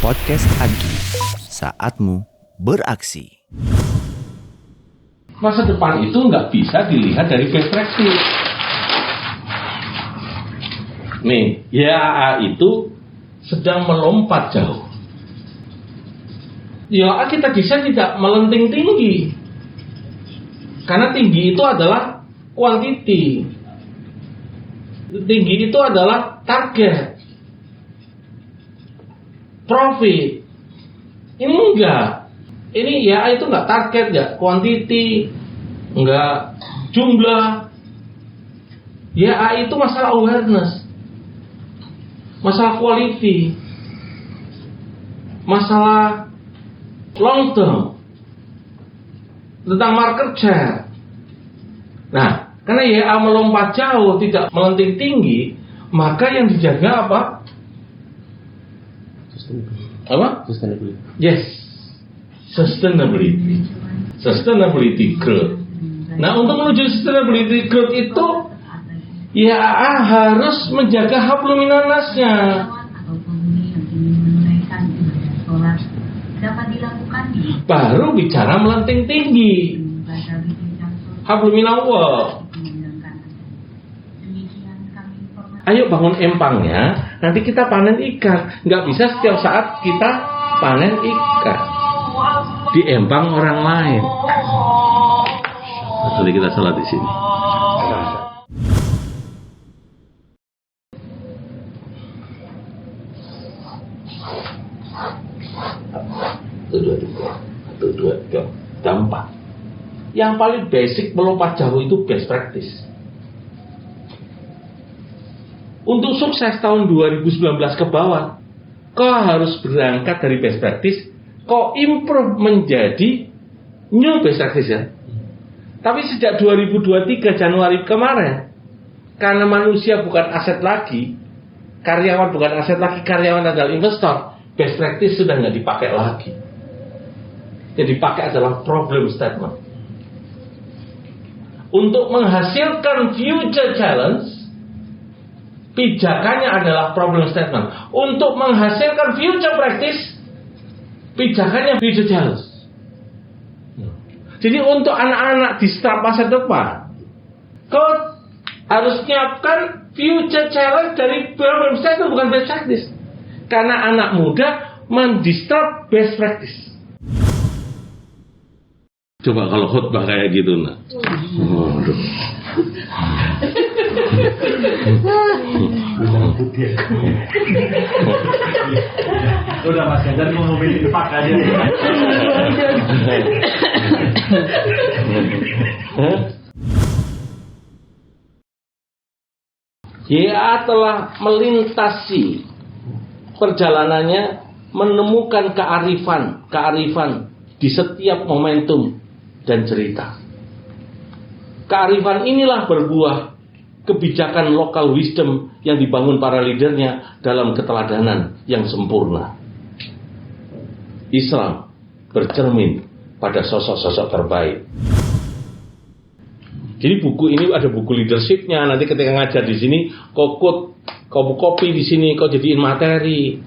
Podcast Agi, saatmu beraksi. Masa depan itu nggak bisa dilihat dari best practice. Nih, YAA itu sedang melompat jauh. YAA kita desain tidak melenting tinggi. Karena tinggi itu adalah quantity. Tinggi itu adalah target. Profit. Ini enggak. Ini YAA itu enggak target, enggak quantity, enggak jumlah. YAA itu masalah awareness. Masalah quality. Masalah long term. Tentang market share. Nah, karena YAA melompat jauh, tidak melenting tinggi, maka yang dijaga apa? Sustainability. Yes. Sustainability growth. Nah, untuk menuju sustainability growth itu YAA harus menjaga hablum minan nasnya. Baru bicara melenting tinggi. Hablum minallah. Ayo bangun empangnya, nanti kita panen ikan. Nggak bisa setiap saat kita panen ikan di empang orang lain. Jadi kita salat di sini. Satu, dua, tiga, empat. Yang paling basic melompat jauh itu best practice. Untuk sukses tahun 2019 ke bawah, kau harus berangkat dari best practice, kau improve menjadi new best practice ya. Tapi sejak 2023 Januari kemarin, karena manusia bukan aset lagi, karyawan bukan aset lagi, karyawan adalah investor, best practice sudah nggak dipakai lagi. Yang dipakai adalah problem statement. Untuk menghasilkan future challenge, pijakannya adalah problem statement. Untuk menghasilkan future practice, pijakannya future challenge. Jadi untuk anak-anak di start masa depan, kau harus nyiapkan future challenge dari problem statement, bukan best practice. Karena anak muda mendisrupt best practice. Coba kalau khutbah kayak gitu, nak. Waduh. Udah Mas Ganjar mau ngomongin infak aja. YAA telah melintasi perjalanannya menemukan kearifan di setiap momentum dan cerita. Kearifan inilah berbuah kebijakan local wisdom yang dibangun para leadernya dalam keteladanan yang sempurna. Islam bercermin pada sosok-sosok terbaik. Jadi buku ini ada buku leadershipnya. Nanti ketika ngajar di sini, kau quote, kau copy di sini, kau jadiin materi.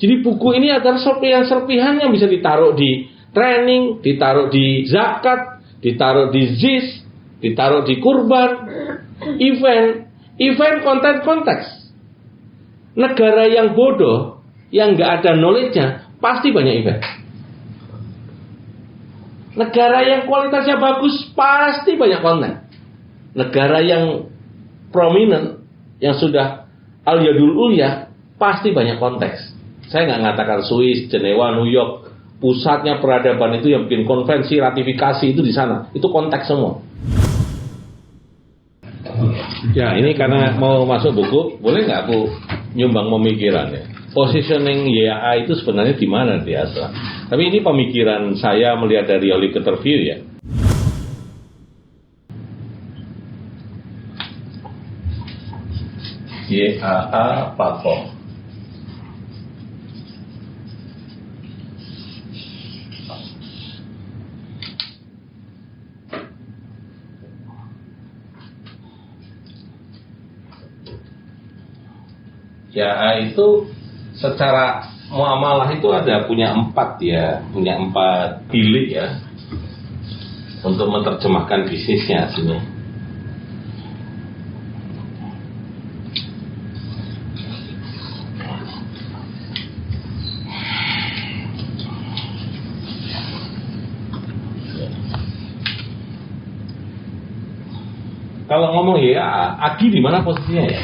Jadi buku ini adalah serpihan-serpihan yang bisa ditaruh di training, ditaruh di zakat, ditaruh di ZIS, ditaruh di kurban, event konten konteks. Negara yang bodoh, yang nggak ada knowledge-nya, pasti banyak event. Negara yang kualitasnya bagus, pasti banyak konten. Negara yang prominent, yang sudah al-yadul ulya, pasti banyak konteks. Saya nggak mengatakan Swiss, Jenewa, New York, pusatnya peradaban itu yang bikin konvensi, ratifikasi itu di sana. Itu konteks semua. Ya, ini karena mau masuk buku, boleh nggak aku nyumbang pemikiran ya? Positioning YAA itu sebenarnya di mana biasa? Tapi ini pemikiran saya melihat dari helikopter view ya. YAA platform. YAA itu secara muamalah itu punya 4 bilik ya untuk menerjemahkan bisnisnya aslinya. Kalau ngomong ya, Agi di mana posisinya ya?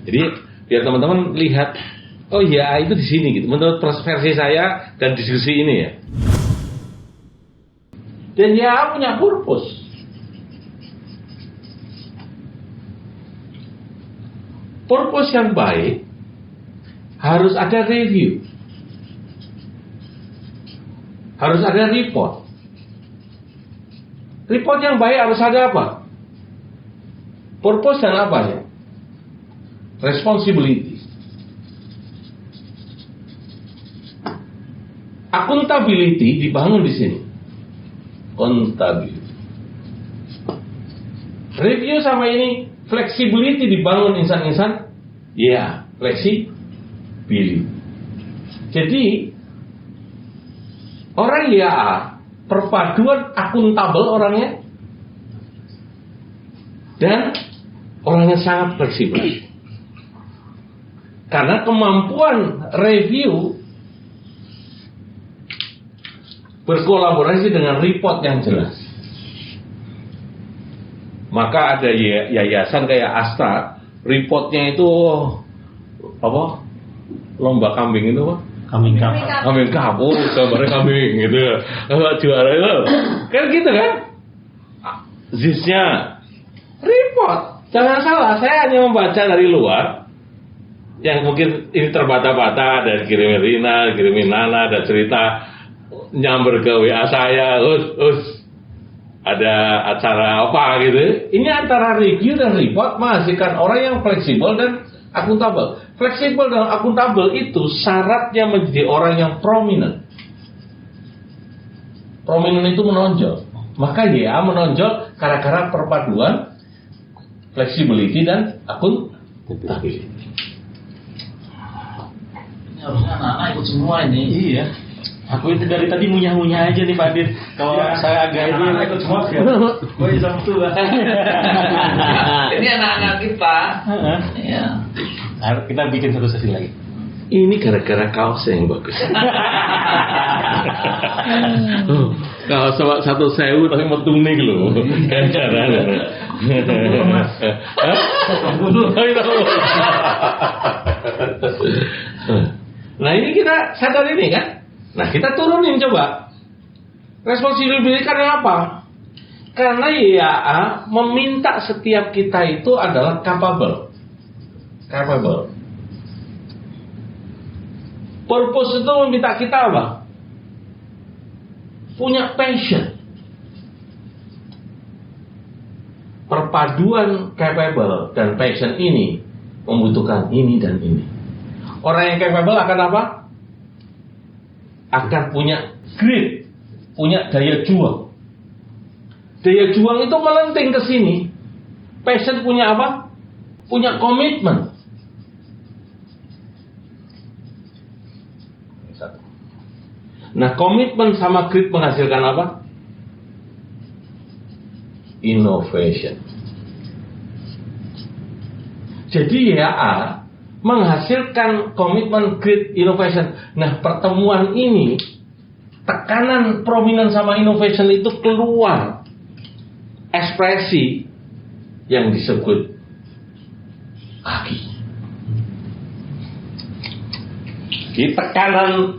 Jadi biar teman-teman lihat, oh ya itu di sini gitu. Menurut versi saya dan diskusi ini ya. Dan ya punya purpose. Purpose yang baik harus ada review, harus ada report. Report yang baik harus ada apa? Purpose dan apa ya? Responsibility. Accountability dibangun di sini. Accountability. Review sama ini flexibility dibangun insan-insan. Ya, flexibility. Jadi orang ya perpaduan akuntabel orangnya dan orangnya sangat fleksibel karena kemampuan review berkolaborasi dengan report yang jelas. Maka ada yayasan kayak Astra, reportnya itu apa? Lomba kambing itu apa? Kambing cup, oh gambarnya kambing gitu, juara itu, kan gitu kan? Zisnya, report, jangan salah, saya hanya membaca dari luar, yang mungkin ini terbata-bata, ada kirimin Rina, kirimin Nana, ada cerita nyamber ke WA saya, ada acara apa gitu. Ini antara review dan report menghasilkan orang yang fleksibel dan akuntabel. Fleksibel dan akuntabel itu syaratnya menjadi orang yang prominent. Prominent itu menonjol. Maka ya menonjol gara-gara perpaduan flexibility dan akuntability. Ini harusnya anak-anak ikut semua ini. Iya. Aku itu dari tadi ngunyah-ngunyah aja nih Pak Dir. Kalau saya agak ini ikut semua ya. Oh iya tua. Ini anak-anak kita. Iya. Kita bikin satu sesi lagi. Ini gara-gara kaosnya yang bagus. Kaos sama 1.000 tapi metung nih loh. Cara. Nah ini kita sadar ini kan. Nah kita turunin coba. Responsibility karena apa? Karena YAA meminta setiap kita itu adalah capable. Purpose itu meminta kita apa? Punya passion. Perpaduan capable dan passion ini membutuhkan ini dan ini. Orang yang capable akan apa? Akan punya grit, punya daya juang. Daya juang itu melenting ke sini. Passion punya apa? Punya komitmen. Nah, komitmen sama grit menghasilkan apa? Innovation. Jadi YAA menghasilkan komitmen grit innovation. Nah, pertemuan ini tekanan prominent sama innovation itu keluar ekspresi yang disebut Agi. Jadi tekanan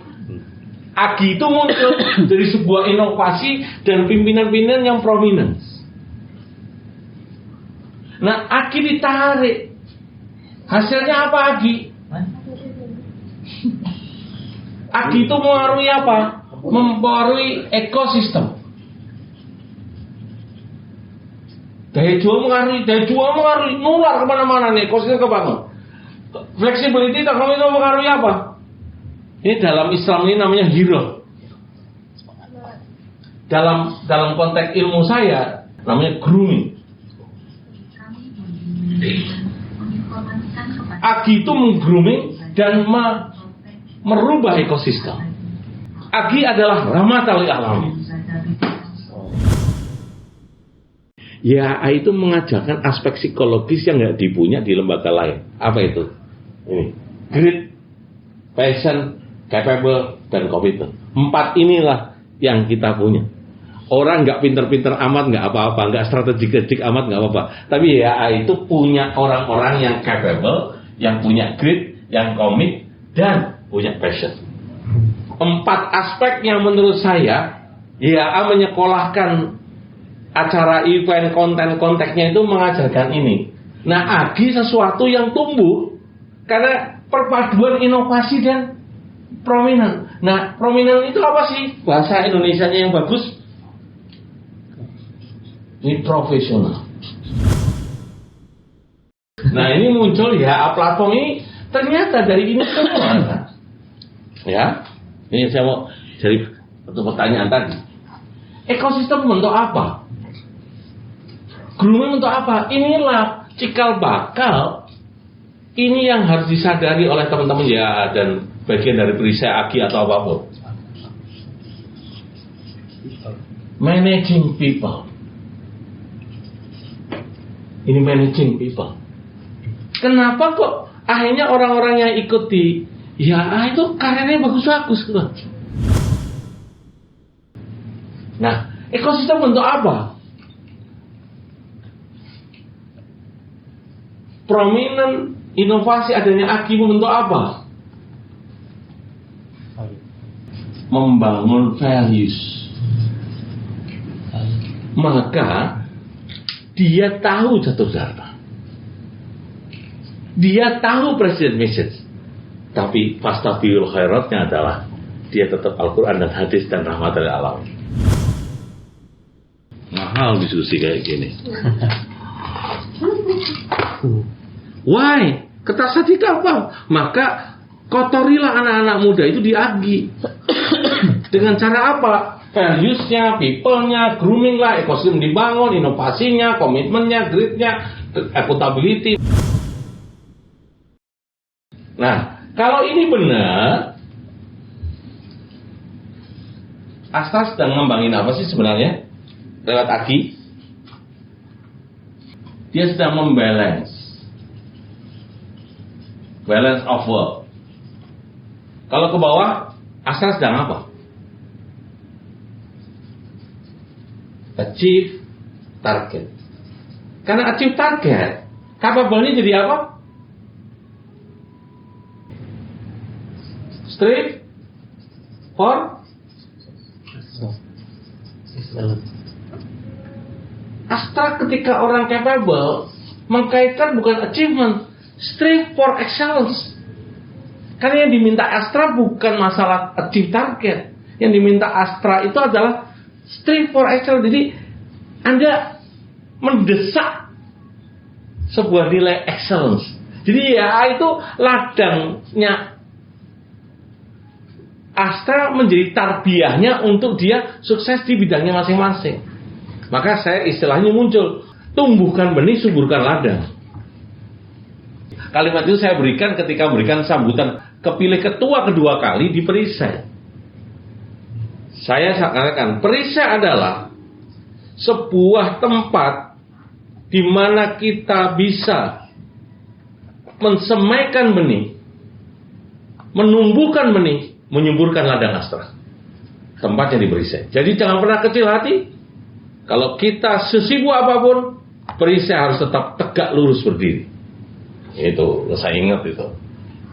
Agi itu muncul dari sebuah inovasi dan pimpinan-pimpinan yang prominent. Nah, Agi ditarik. Hasilnya apa Agi? Agi itu mempengaruhi apa? Mempengaruhi ekosistem. Daya juang mengaruhi, nular kemana-mana nih, ekosistem kebangun. Flexibility teknologi itu mempengaruhi apa? Ini dalam Islam ini namanya hero. Dalam konteks ilmu saya namanya grooming. Agi itu meng-grooming dan merubah ekosistem. Agi adalah rahmatan lil alamin. Ya, itu mengajarkan aspek psikologis yang nggak dipunya di lembaga lain. Apa itu? Ini, grit, passion, capable, dan commitment. 4 inilah yang kita punya. Orang nggak pinter-pinter amat nggak apa-apa, nggak strategik amat nggak apa-apa. Tapi ya itu punya orang-orang yang capable, yang punya grit, yang commit, dan punya passion. 4 aspek yang menurut saya ya menyekolahkan acara event konten-kontennya itu mengajarkan ini. Nah, Agi sesuatu yang tumbuh karena perpaduan inovasi dan prominent. Nah, prominent itu apa sih? Bahasa Indonesianya yang bagus? Ini profesional. Nah, ini muncul ya platform ini ternyata dari ini semua. Ya, ini saya mau jadi pertanyaan tadi. Ekosistem bentuk apa? Grooming untuk apa? Inilah cikal bakal. Ini yang harus disadari oleh teman-teman ya, dan bagian dari perisai Agi atau apapun. Managing people. Ini managing people. Kenapa kok akhirnya orang-orang yang ikut di ya itu karirnya bagus-bagus gitu. Nah, ekosistem bentuk apa? Prominent inovasi adanya Agi membentuk apa? Membangun values. Maka dia tahu jatuh dharma. Dia tahu presiden message. Tapi fastabiqul khairatnya adalah dia tetap Al-Quran dan hadis dan rahmatan lil alamin. Mahal diskusi kayak gini. Why? Kata Sadika apa? Maka kotorilah anak-anak muda itu di Agi. Dengan cara apa? Values-nya, people-nya, grooming lah, ekosistem dibangun, inovasinya, komitmennya, grit-nya, accountability. Nah, kalau ini benar, Astra sedang ngembangin apa sih sebenarnya? Lewat Agi. Dia sedang membalance of work. Kalau ke bawah, Astra sedang apa? Achieve target. Karena achieve target, capable-nya jadi apa? Strive for Astra ketika orang capable mengkaitkan bukan achievement, strive for excellence. Karena yang diminta Astra bukan masalah achieve target. Yang diminta Astra itu adalah strive for excellence. Jadi Anda mendesak sebuah nilai excellence. Jadi ya itu ladangnya Astra menjadi tarbiyahnya untuk dia sukses di bidangnya masing-masing. Maka saya istilahnya muncul, tumbuhkan benih, suburkan ladang. Kalimat itu saya berikan ketika memberikan sambutan kepilih ketua kedua kali di Perisai. Saya katakan, Perisai adalah sebuah tempat di mana kita bisa mensemaikan benih, menumbuhkan benih, menyuburkan ladang Astra. Tempatnya di Perisai. Jadi jangan pernah kecil hati. Kalau kita sesibuk apapun, Perisai harus tetap tegak lurus berdiri. Itu saya ingat itu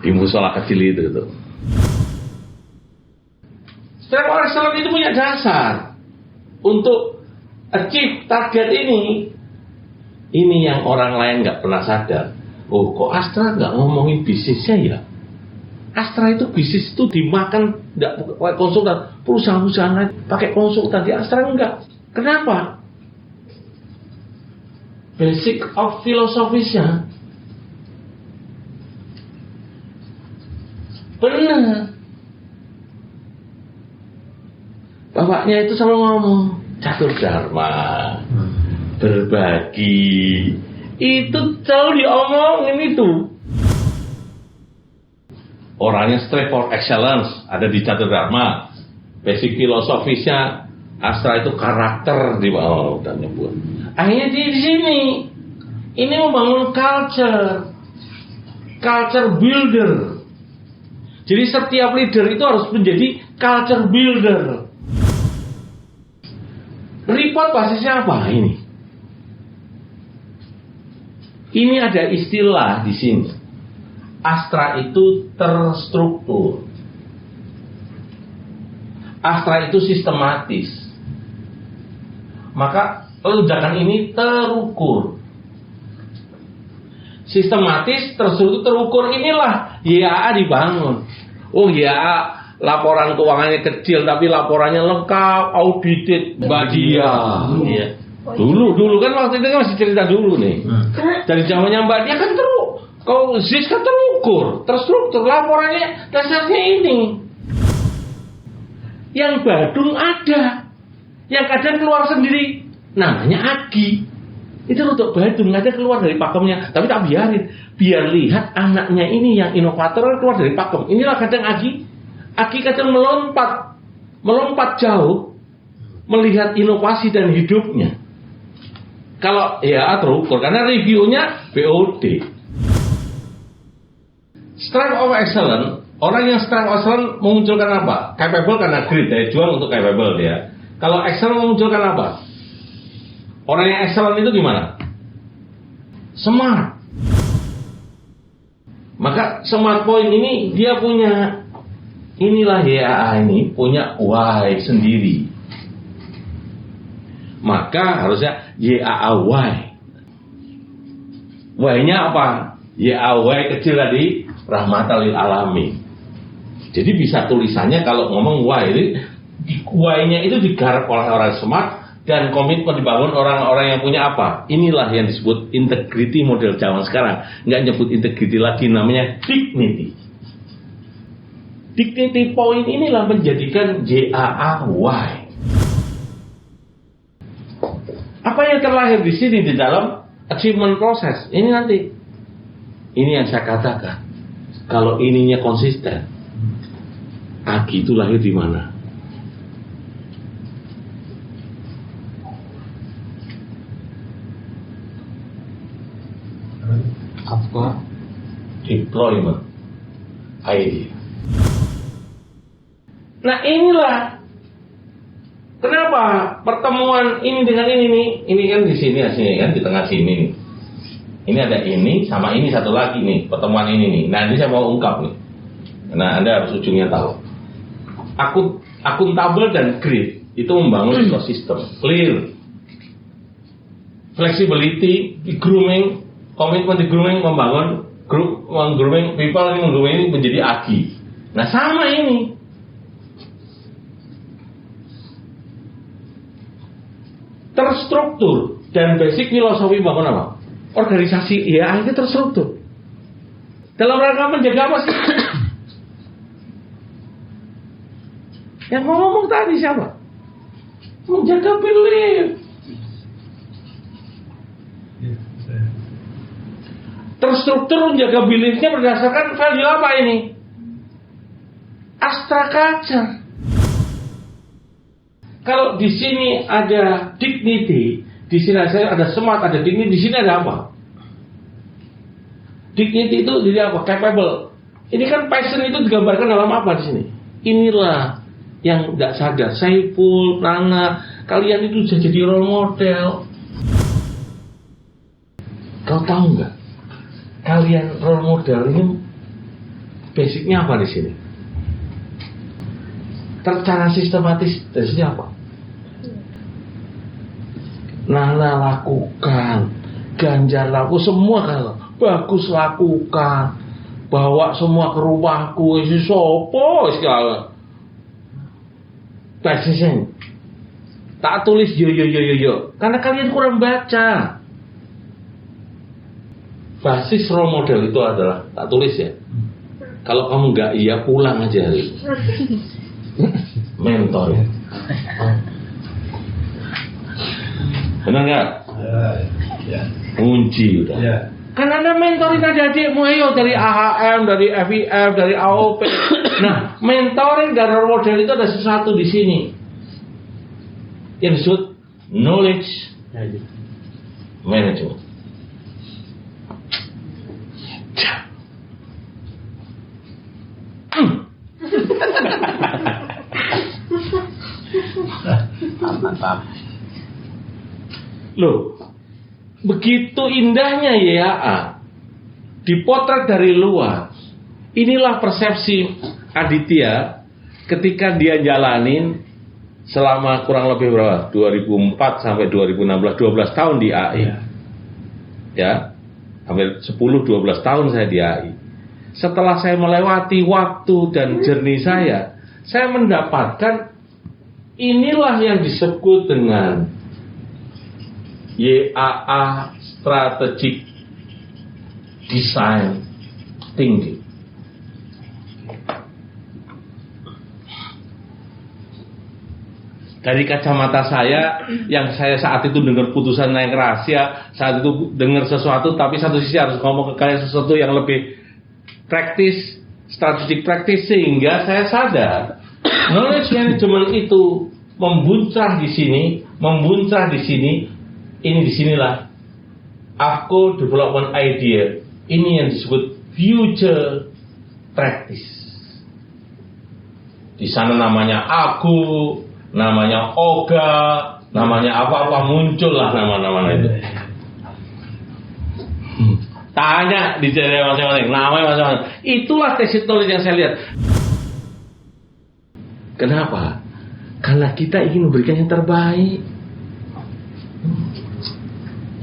di musola kecil itu. Strive for excellence itu punya dasar untuk achieve target ini. Ini yang orang lain nggak pernah sadar. Oh, kok Astra nggak ngomongin bisnisnya ya? Astra itu bisnis itu dimakan nggak pakai konsultan. Perusahaan-perusahaan lain pakai konsultan, di Astra enggak. Kenapa? Basic of filosofisnya benar. Bapaknya itu selalu ngomong catur dharma, berbagi, Itu selalu diomongin itu. Orangnya strive for excellence, ada di Catur Dharma. Basic filosofisnya Astra itu karakter di bawah udah nyebut. Akhirnya di sini ini membangun culture builder. Jadi setiap leader itu harus menjadi culture builder. Report basisnya apa ini? Ini ada istilah di sini. Astra itu terstruktur. Astra itu sistematis. Maka ledakan ini terukur. Sistematis, terstruktur, terukur. Inilah YAA dibangun. Oh YAA laporan keuangannya kecil tapi laporannya lengkap, audited, Badia. Iya. Dulu kan waktu itu kan masih cerita dulu nih. Dari zamannya Mbak Dia kan kalau ZIS kan terukur, terstruktur, laporannya dasarnya ini. Yang Badung ada, yang kadang keluar sendiri, namanya Agi. Itu untuk Badung, ada keluar dari pakemnya, tapi tak biarin, biar lihat anaknya ini yang inovator keluar dari pakem. Inilah kadang Agi kadang melompat jauh, melihat inovasi dan hidupnya. Kalau ya terukur, karena reviewnya BOD. Strength of excellence, orang yang strength of excellence memunculkan apa? Capable karena great, daya juang untuk capable dia. Kalau excellent memunculkan apa? Orang yang excellent itu gimana? Smart. Maka smart point ini dia punya, inilah YAA ini punya why sendiri. Maka harusnya YAAY. Y-nya apa? YAY kecil tadi, rahmatan lil alamin. Jadi bisa tulisannya kalau ngomong Y, Y-nya itu digarap oleh orang smart dan komitmen dibangun orang-orang yang punya apa? Inilah yang disebut integrity model zaman sekarang. Nggak nyebut integrity lagi, namanya dignity. Dignity point inilah menjadikan YAAY. Apa yang terlahir di sini di dalam achievement proses ini nanti. Ini yang saya katakan. Kalau ininya konsisten, Agi itu lahir di mana? Apa? Deployment idea. Nah inilah kenapa pertemuan ini dengan ini nih. Ini kan di sini kan di tengah sini nih. Ini ada ini sama ini satu lagi nih, pertemuan ini nih. Nah, ini saya mau ungkap nih. Nah, Anda harus ujungnya tahu. Akuntabel dan grid itu membangun ekosistem. Clear. Flexibility, grooming, komitmen di grooming membangun grooming people ini menggrooming ini menjadi Agi. Nah, sama ini. Terstruktur dan basic filosofi bangun apa? Organisasi ya ini terstruktur. Dalam rangka menjaga apa sih? Yang ngomong tadi siapa? Menjaga belief. Terstruktur menjaga beliefnya berdasarkan value apa ini? Astra culture. Kalau di sini ada dignity, di sini ada smart, ada dignity, di sini ada apa? Dignity itu jadi apa? Capable. Ini kan passion itu digambarkan dalam apa di sini? Inilah yang tidak sadar. Saiful, Nana, kalian itu sudah jadi role model. Kau tahu nggak? Kalian role model ini basicnya apa di sini? Secara sistematis dari sini apa? Nana lakukan, Ganjar laku, semua kalau bagus lakukan, bawa semua ke rumahku, isi sopo segala. Basisnya tak tulis yo, karena kalian kurang baca. Basis role model itu adalah tak tulis ya. Kalau kamu nggak iya pulang aja. Mentor. Benar nggak? ngunci udah. Ya. Kan Anda mentorin adik-adikmu, ayo dari AHM, dari FIF, dari AOP. Nah, mentoring dan role model itu ada sesuatu di sini yang disebut knowledge management. Mantap. Loh, begitu indahnya YAA dipotret dari luar. Inilah persepsi Aditya ketika dia jalanin selama kurang lebih berapa? 2004 sampai 2016, 12 tahun di AI. Ya, hampir 10-12 tahun saya di AI. Setelah saya melewati waktu dan journey saya mendapatkan inilah yang disebut dengan YAA Strategic Design Thinking. Dari kacamata saya, yang saya saat itu dengar putusan naik rahasia, saat itu dengar sesuatu, tapi satu sisi harus ngomong ke kalian sesuatu yang lebih praktis, strategic practice, sehingga saya sadar knowledge management itu membuncah di sini, ini disinilah aku development idea, ini yang disebut future practice. Di sana namanya aku, namanya Oga, namanya apa-apa, muncullah nama-nama itu. Tanya di daerah masing-masing, namanya masing-masing. Itulah tacit knowledge yang saya lihat. Kenapa? Karena kita ingin memberikan yang terbaik.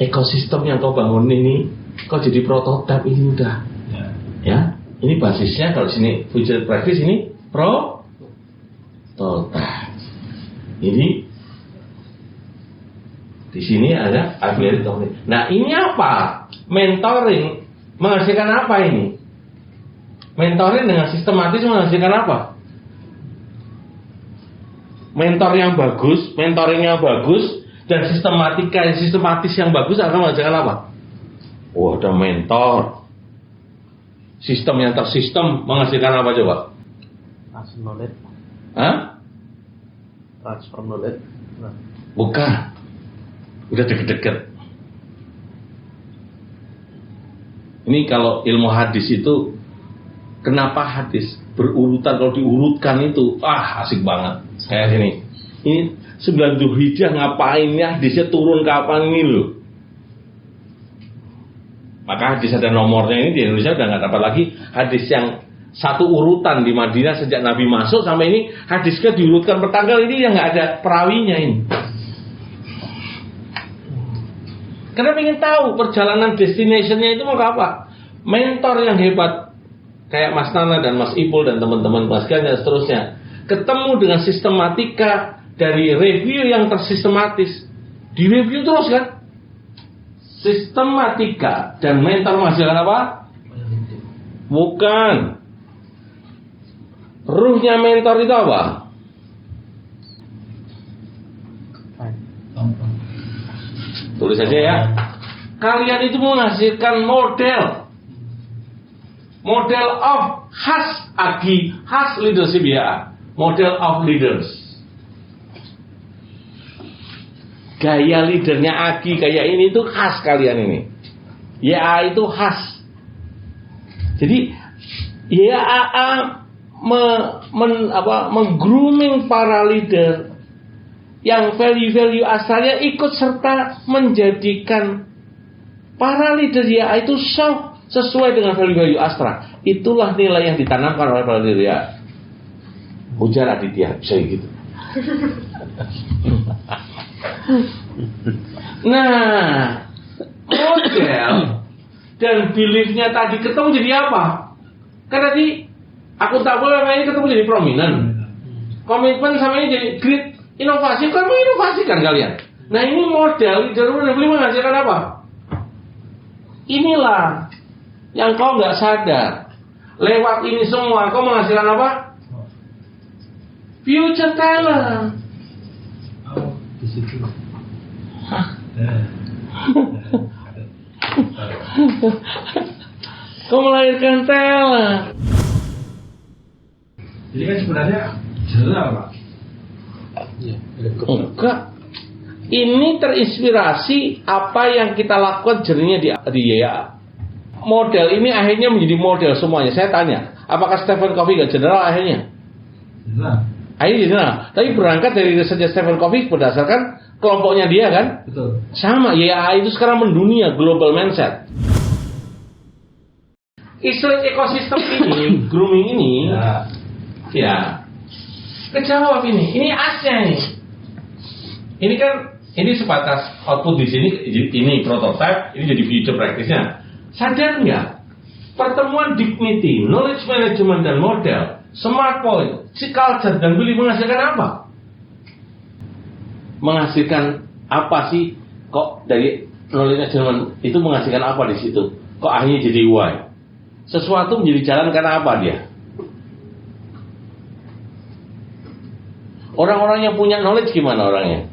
Ekosistem yang kau bangun ini, kau jadi prototipe ini udah. Ya, ini basisnya kalau sini future practice, ini prototipe. Ini di sini ada affiliate knowledge. Nah, ini apa? Mentoring menghasilkan apa ini? Mentoring dengan sistematis menghasilkan apa? Mentoring yang bagus dan sistematis yang bagus akan menghasilkan apa? Oh, ada mentor. Sistem yang tersistem menghasilkan apa coba? Transfer knowledge. Hah? Transfer knowledge. Bukan. Udah deket-deket. Ini kalau ilmu hadis itu, kenapa hadis berurutan, kalau diurutkan itu asik banget. Kayak sini. Ini 9 Dzulhijjah ngapain ya, hadisnya turun kapan ini loh. Maka hadis ada nomornya, ini di Indonesia udah nggak dapat lagi hadis yang satu urutan di Madinah sejak Nabi masuk sampai ini hadisnya diurutkan per tanggal, ini yang nggak ada perawinya ini. Karena ingin tahu perjalanan destination-nya itu mau ke apa. Mentor yang hebat kayak Mas Nana dan Mas Ipul dan teman-teman Mas Gan dan seterusnya, ketemu dengan sistematika dari review yang tersistematis, direview terus kan. Sistematika dan mentor menghasilkan apa? Bukan. Ruhnya mentor itu apa? Tulis saja ya. Kalian itu menghasilkan model of khas AGI, khas leadership ya. Model of leaders. Gaya leadernya AGI kayak ini itu khas kalian ini. YAA itu khas. Jadi YAA menggrooming para leader yang value-value asalnya ikut serta menjadikan para leader YAA itu sesuai dengan value-value Astra. Itulah nilai yang ditanamkan oleh para leader YAA. Ujar Aditya bisa gitu. Nah, model dan beliefnya tadi ketemu jadi apa? Kan tadi akuntabel sama ini ketemu jadi prominent. Komitmen sama ini jadi grit. Inovasi kan menginovasikan kalian. Nah, ini model leader menghasilkan apa? Inilah yang kau nggak sadar. Lewat ini semua kau menghasilkan apa? Future talent. Di situ. Kau melahirkan Tela. Jadi kan sebenarnya jelas Pak. Enggak. Ini terinspirasi apa yang kita lakukan jernihnya di YA. Model ini akhirnya menjadi model semuanya. Saya tanya, apakah Stephen Covey gak general akhirnya? Jelas. Akhirnya general. Tapi berangkat dari risetnya Stephen Covey berdasarkan kelompoknya dia kan? Betul. Sama, YA itu sekarang mendunia, global mindset. Istilah ekosistem ini, grooming ini, ya, kejawab ini. Ini asnya ini. Ini kan, ini sebatas output di sini, ini prototype, ini jadi future practice-nya. Sadar nggak? Pertemuan dignity, knowledge management dan model, smart point, si culture dan belief menghasilkan apa? Menghasilkan apa sih? Kok dari knowledge management itu menghasilkan apa di situ? Kok akhirnya jadi why? Sesuatu menjadi jalan karena apa dia? Orang-orang yang punya knowledge gimana orangnya?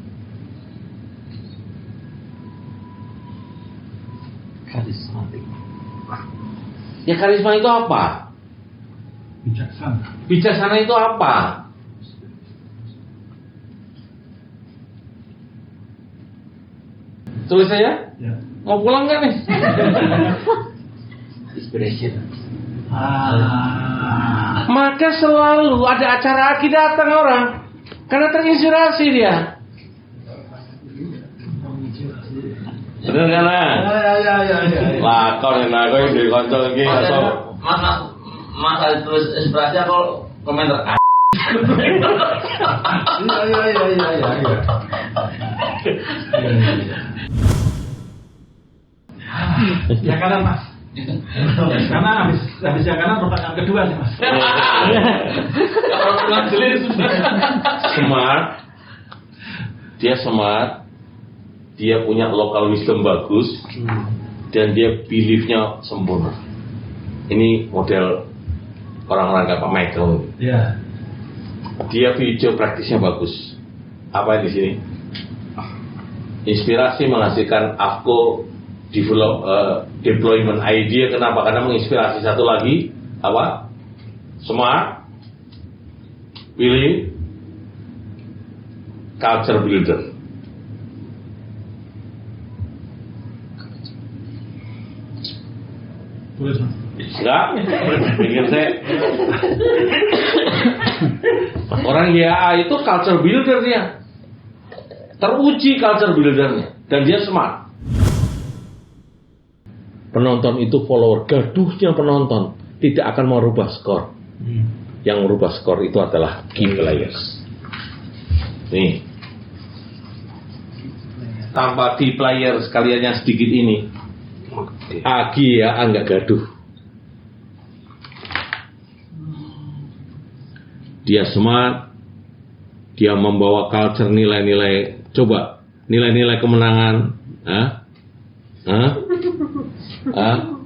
Karismatik. Ya karisma itu apa? Bijaksana. Bijaksana itu apa? Tulis saya? Ya. Mau pulang nggak nih? Inspiration. Maka selalu ada acara aki datang orang karena terinspirasi dia. Bener kan lah? Ya. Lakon yang aku yang dikontrol lagi atau Mas ada tulis inspirasi aku komentar Iya. Yang kanan Mas. Karena habis yang kanan pertanyaan kedua sih Mas. kalau pulang jelis smart, dia smart, dia punya local wisdom bagus, dan dia beliefnya sempurna. Ini model orang-orang kayak Pak Michael. Iya. Dia video praktisnya bagus. Apa di sini? Inspirasi menghasilkan AFCO deployment idea. Kenapa? Karena menginspirasi satu lagi apa? Smart, pilih culture builder. Tulis Mas. Enggak, pikir saya. Orang YA itu culture builder dia. Teruji culture buildernya. Dan dia smart. Penonton itu follower. Gaduhnya penonton tidak akan merubah skor. Yang merubah skor itu adalah key players. Nih. Tanpa key player sekaliannya sedikit ini, Agi ya enggak gaduh. Dia smart, dia membawa culture nilai-nilai, coba nilai-nilai kemenangan,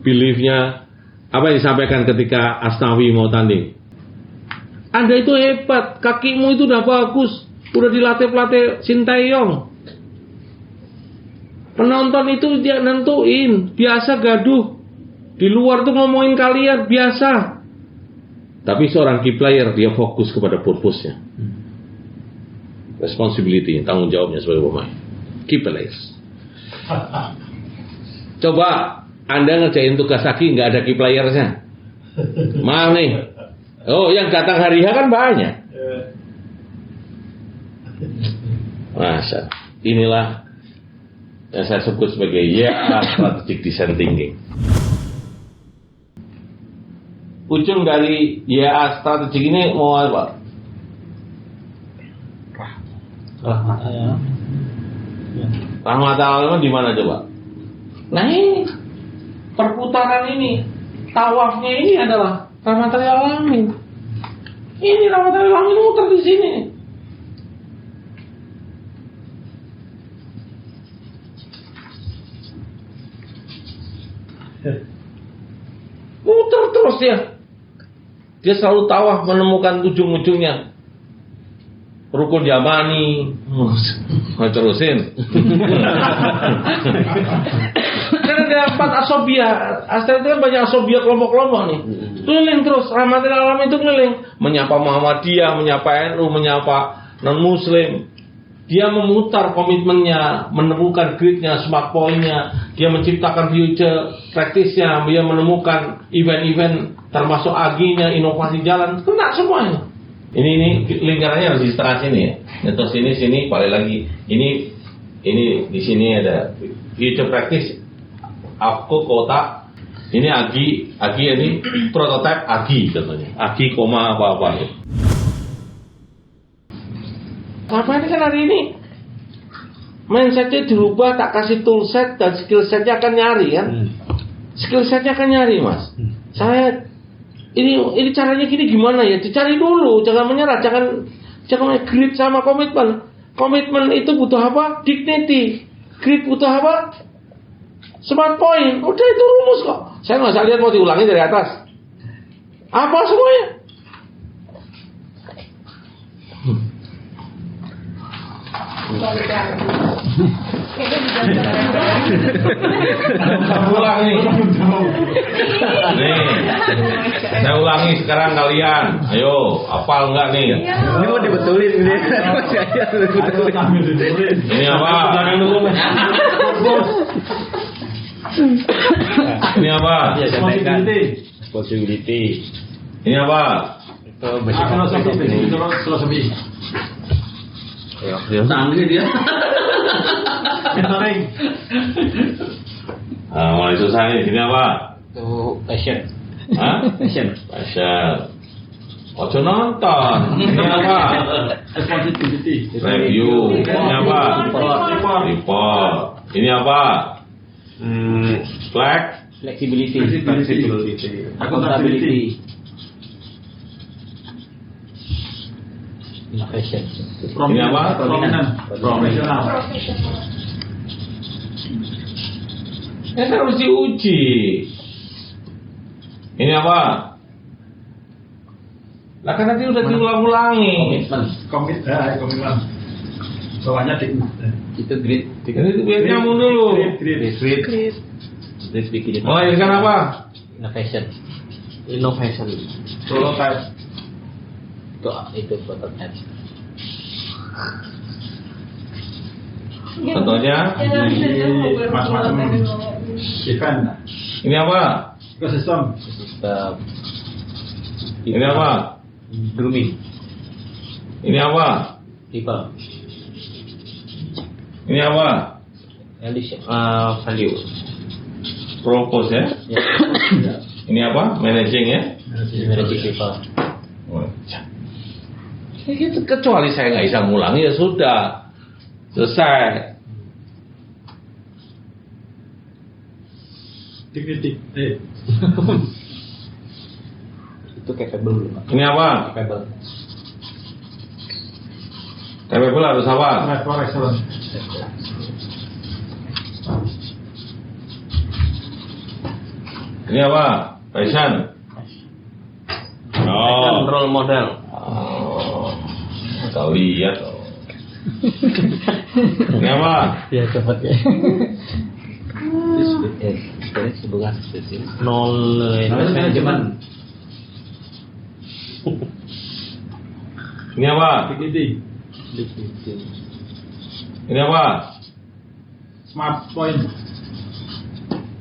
beliefnya, apa yang disampaikan ketika Asnawi mau tanding. Anda itu hebat, kakimu itu udah bagus, udah dilatih-latih Sinteyong. Penonton itu dia nentuin, biasa gaduh. Di luar tuh ngomongin kalian, biasa. Tapi seorang key player, dia fokus kepada purpose-nya. Responsibility, tanggung jawabnya sebagai pemain. Key players. Coba, Anda ngerjain tugas lagi, nggak ada key players-nya. Maaf nih. Oh, yang datang hari H kan banyak. Masa, inilah yang saya sebut sebagai strategic design thinking. Ujung dari strategic ini mau apa? Rahmat Allah di mana coba? Nah ini perputaran ini, tawafnya ini adalah rahmat alamin. Ini rahmat alamin muter di sini. Muter terus dia. Dia selalu tawaf menemukan ujung-ujungnya. Rukun Yamani. Mau terusin. Karena ada 4 asobia. Astra itu kan banyak asobia kelompok-kelompok nih. Keliling terus, rahmatil alamin itu keliling. Menyapa Muhammadiyah, menyapa NU, menyapa non-muslim. Dia memutar komitmennya, menemukan gridnya, smart point-nya. Dia menciptakan future practice-nya. Dia menemukan event-event termasuk aginya, inovasi jalan. Kena semuanya. Ini lingkarannya harus di setengah sini ya. Terus sini, balik lagi. Ini di sini ada future practice. Aku kota. Ini agi ini prototype agi contohnya. Agi koma apa-apa. Apa ini kan hari ini mindsetnya dirubah, tak kasih toolset dan skill setnya akan nyari kan. Skill setnya akan nyari mas. Saya ini caranya gini gimana ya? Dicari dulu, jangan menyerah, jangan grit sama komitmen. Komitmen itu butuh apa? Dignity. Grit butuh apa? Smart point. Udah itu rumus kok. Saya nggak usah lihat mau diulangi dari atas. Apa semuanya? Saya ulang nih. Nih, saya ulangi sekarang kalian. Ayo, hafal enggak nih? Ini mau dibetulin ini. Ini apa? Ini apa? Possibility. Ini apa? Itu filosofi. Tanggi dia. Mulai susah nih. Ini apa? Itu passion. Hah? Passion. Ojo nonton. Ini apa? Responsibility. Review. Ini apa? Report. Ini apa? Flexibility. Accountability. Innovation. Ini apa? Profesional. Ini kan harus diuji. Ini apa? Lah kan nanti udah diulang-ulangi. Komitmen. Bawahnya Itu grid. Ini biar nyambung dulu. Grid bikin Melahirkan apa? Innovation. prototype. Itu prototype. Contohnya? Macam-macam event. Ini apa? Ekosistem. Ini apa? Grooming. Ini apa? People. Ini apa? Value. Propose ya? Ini apa? Managing ya? Managing people. Gitu, kecuali saya nggak bisa ngulangi ya sudah selesai. Dignity. Itu capable. Ini apa? Capable harus apa? For excellence. Ini apa? Passion. Oh, Role model. kau lihat. Ini apa? Ya cepat ya. Bukan knowledge management. Ini apa? Dignity. Ini apa? Smart point.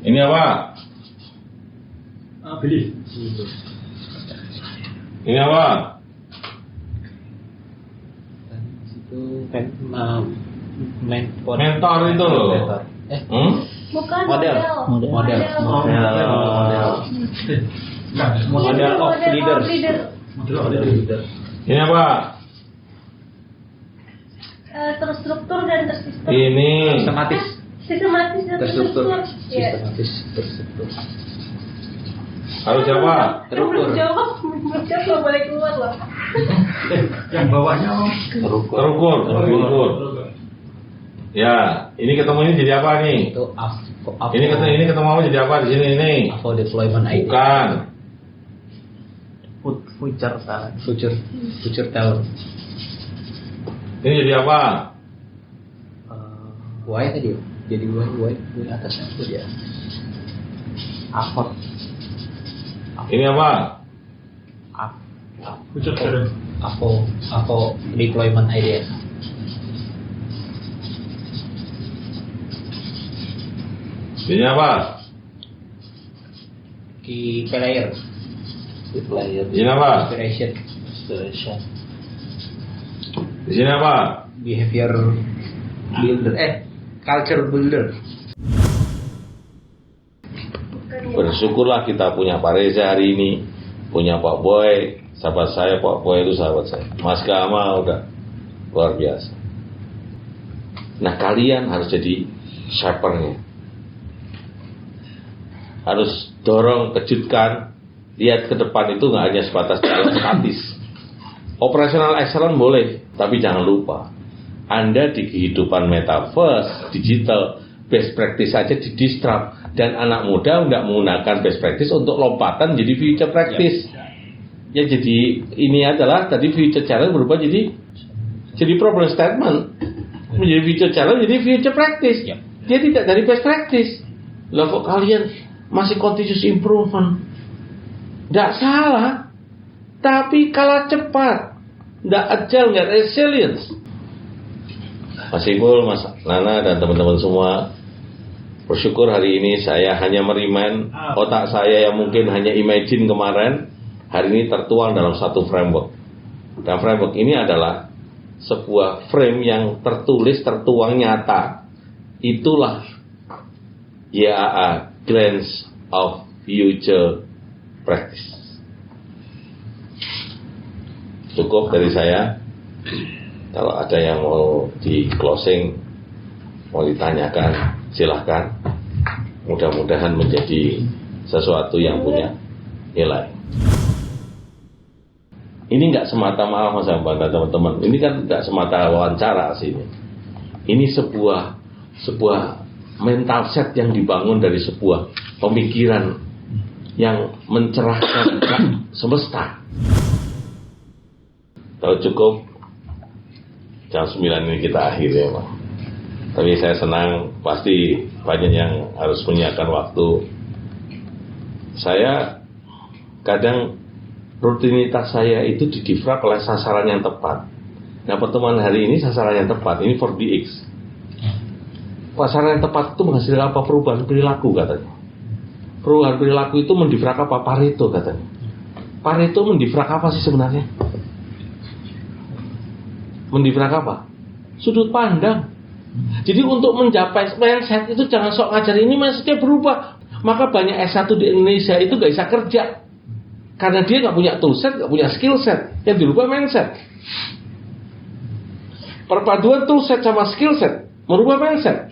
Ini apa? Belief. Ini apa? Itu Mentor itu loh. Bukan Model. model Model of leaders. Leader. Ini apa? Terstruktur dan tersistem. Ini Sistematis dan terstruktur. Ya. Terstruktur. harus apa? Belum jawab nggak boleh keluar loh. Yang bawahnya Terukur. Ya, ini ketemu ini jadi apa nih? Itu Ini ketemu apa jadi apa di sini ini? Apa deployment ID? Bukan. Future talent. Ini jadi apa? Why tadi? Jadi Y atasnya itu dia. Apa? Ini apa? Future Challenge. Apa deployment idea? Ini apa? Key player. Ini apa? Inspiration. Di sini apa? Behavior builder. Culture builder. Bersyukurlah kita punya Pak Reza hari ini, punya Pak Boy, sahabat saya. Pak Boy itu sahabat saya. Mas Gama udah luar biasa. Nah, kalian harus jadi shapernya, harus dorong, kejutkan, lihat ke depan. Itu nggak hanya sebatas jalan statis. Operational excellence boleh, tapi jangan lupa Anda di kehidupan metaverse digital, best practice saja di disrupt. Dan anak muda nggak menggunakan best practice untuk lompatan jadi future practice. Ya, jadi ini adalah tadi future challenge berubah jadi problem statement, menjadi future challenge jadi future practice. Dia tidak dari best practice. Lah kok kalian masih continuous improvement? Nggak salah, tapi kalah cepat, nggak agile, nggak resilience. Mas Ibul, Mas Nana dan teman-teman semua, bersyukur hari ini saya hanya merimain otak saya yang mungkin hanya imagine kemarin, hari ini tertuang dalam satu framework. Dan framework ini adalah sebuah frame yang tertulis, tertuang nyata. Itulah YAA, Glance of Future Practice. Cukup dari saya. Kalau ada yang mau di closing, mau ditanyakan, silahkan. Mudah-mudahan menjadi sesuatu yang punya nilai. Ini nggak semata, maaf Mas Ambang dan teman-teman, ini kan nggak semata wawancara sini. Ini sebuah mental set yang dibangun dari sebuah pemikiran yang mencerahkan semesta. Kalau cukup jam 9 ini kita akhiri ya Pak. Tapi saya senang, pasti banyak yang harus menyiapkan waktu. Saya kadang rutinitas saya itu didifrak oleh sasaran yang tepat. Nah, pertemuan hari ini sasaran yang tepat, ini 4DX. Sasaran yang tepat itu menghasilkan apa? Perubahan perilaku katanya. Perubahan perilaku itu mendifrak apa? Pareto katanya. Pareto mendifrak apa sih sebenarnya? Mendifrak apa? Sudut pandang. Jadi untuk mencapai mindset itu jangan sok ngajar ini mindsetnya berubah. Maka banyak S1 di Indonesia itu gak bisa kerja karena dia gak punya toolset, gak punya skill set. Yang dirubah mindset. Perpaduan toolset sama skill set merubah mindset.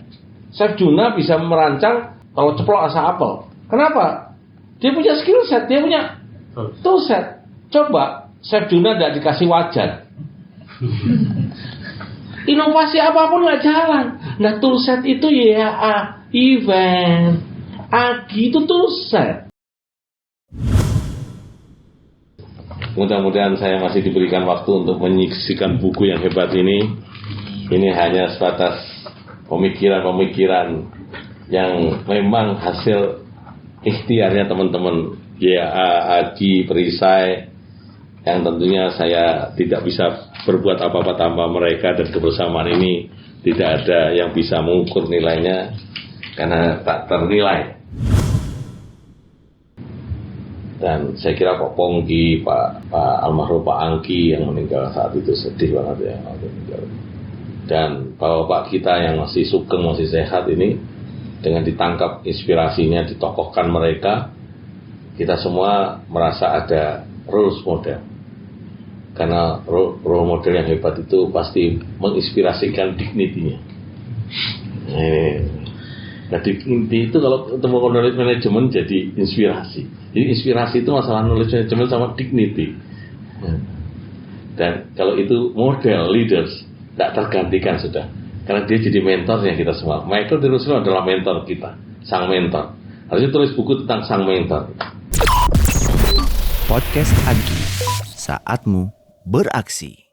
Chef Juna bisa merancang kalau ceplok asa apel. Kenapa? Dia punya skill set, dia punya toolset. Coba Chef Juna gak dikasih wajan, inovasi apapun nggak jalan. Nah, toolset itu ya event, Agi itu toolset. Mudah-mudahan saya masih diberikan waktu untuk menyaksikan buku yang hebat ini. Ini hanya sebatas pemikiran-pemikiran yang memang hasil ikhtiarnya teman-teman YAA, Agi, Perisai, yang tentunya saya tidak bisa berbuat apa-apa tanpa mereka, dan kebersamaan ini tidak ada yang bisa mengukur nilainya karena tak ternilai. Dan saya kira Pak Pongki, Pak almarhum Pak Angki yang meninggal saat itu sedih banget ya. Dan Bapak kita yang masih sugeng, masih sehat ini, dengan ditangkap inspirasinya, ditokohkan mereka, kita semua merasa ada role model. Karena role model yang hebat itu pasti menginspirasikan dignity-nya. Nah, dignity itu kalau ketemu knowledge management jadi inspirasi. Jadi inspirasi itu masalah knowledge management sama dignity. Dan kalau itu model leaders, tidak tergantikan sudah. Karena dia jadi mentornya kita semua. Michael D. Roosevelt adalah mentor kita, sang mentor. Harusnya tulis buku tentang sang mentor. Podcast Agi, saatmu beraksi.